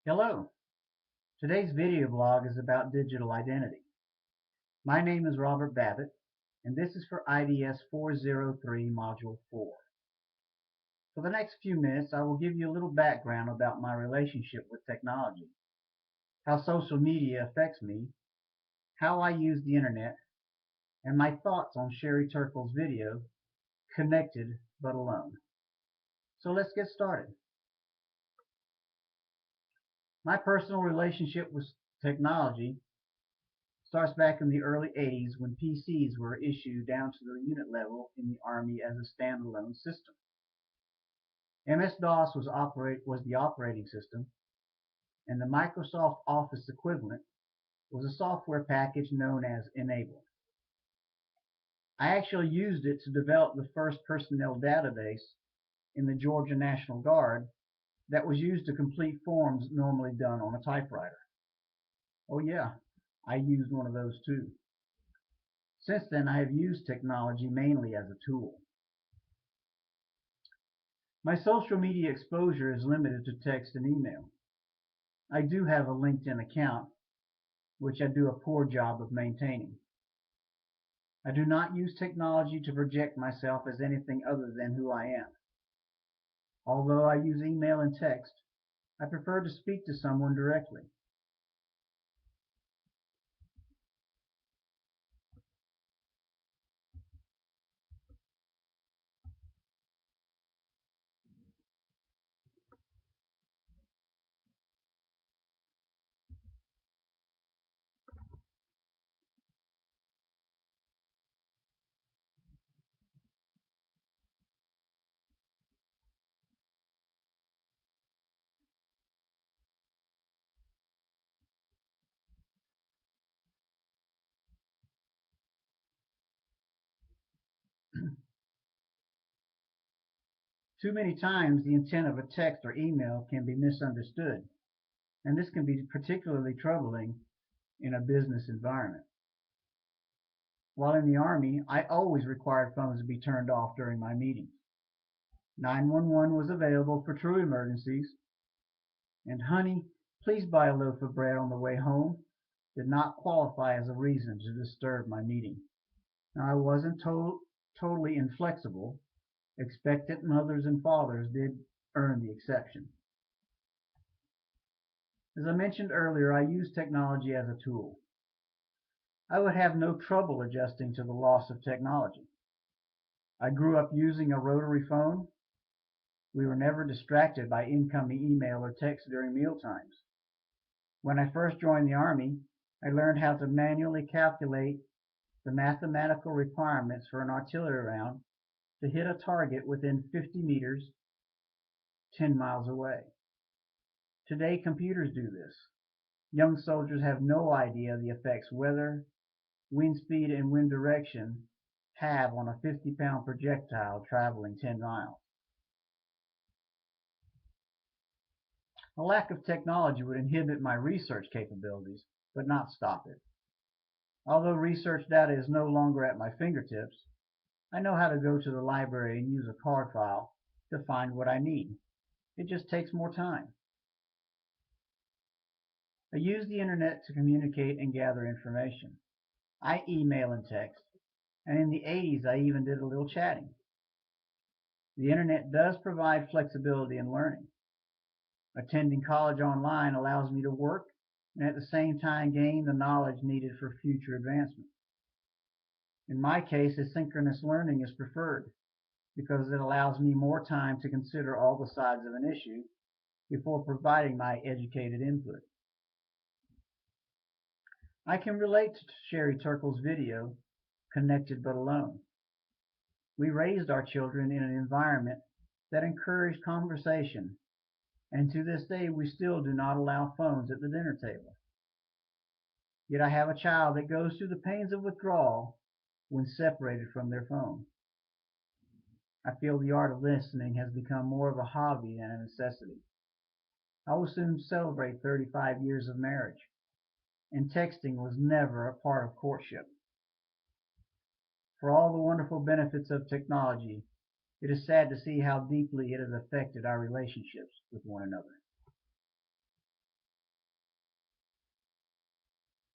Hello, today's video blog is about digital identity. My name is Robert Babbitt, and this is for IDS 403 Module 4. For the next few minutes, I will give you a little background about my relationship with technology, how social media affects me, how I use the internet, and my thoughts on Sherry Turkle's video, Connected But Alone. So let's get started. My personal relationship with technology starts back in the early 80s when PCs were issued down to the unit level in the Army as a standalone system. MS-DOS was the operating system, and the Microsoft Office equivalent was a software package known as Enable. I actually used it to develop the first personnel database in the Georgia National Guard that was used to complete forms normally done on a typewriter. Oh yeah, I used one of those too. Since then, I have used technology mainly as a tool. My social media exposure is limited to text and email. I do have a LinkedIn account, which I do a poor job of maintaining. I do not use technology to project myself as anything other than who I am. Although I use email and text, I prefer to speak to someone directly. Too many times the intent of a text or email can be misunderstood, and this can be particularly troubling in a business environment. While in the Army, I always required phones to be turned off during my meetings. 911 was available for true emergencies, and honey, please buy a loaf of bread on the way home did not qualify as a reason to disturb my meeting. Now, I wasn't totally inflexible. Expectant mothers and fathers did earn the exception. As I mentioned earlier, I use technology as a tool. I would have no trouble adjusting to the loss of technology. I grew up using a rotary phone. We were never distracted by incoming email or text during meal times. When I first joined the Army, I learned how to manually calculate the mathematical requirements for an artillery round to hit a target within 50 meters, 10 miles away. Today, computers do this. Young soldiers have no idea the effects weather, wind speed, and wind direction have on a 50-pound projectile traveling 10 miles. A lack of technology would inhibit my research capabilities, but not stop it. Although research data is no longer at my fingertips, I know how to go to the library and use a card file to find what I need. It just takes more time. I use the internet to communicate and gather information. I email and text, and in the 80s I even did a little chatting. The internet does provide flexibility in learning. Attending college online allows me to work and at the same time gain the knowledge needed for future advancement. In my case, asynchronous learning is preferred because it allows me more time to consider all the sides of an issue before providing my educated input. I can relate to Sherry Turkle's video, Connected But Alone. We raised our children in an environment that encouraged conversation, and to this day we still do not allow phones at the dinner table. Yet I have a child that goes through the pains of withdrawal when separated from their phone. I feel the art of listening has become more of a hobby than a necessity. I will soon celebrate 35 years of marriage, and texting was never a part of courtship. For all the wonderful benefits of technology, it is sad to see how deeply it has affected our relationships with one another.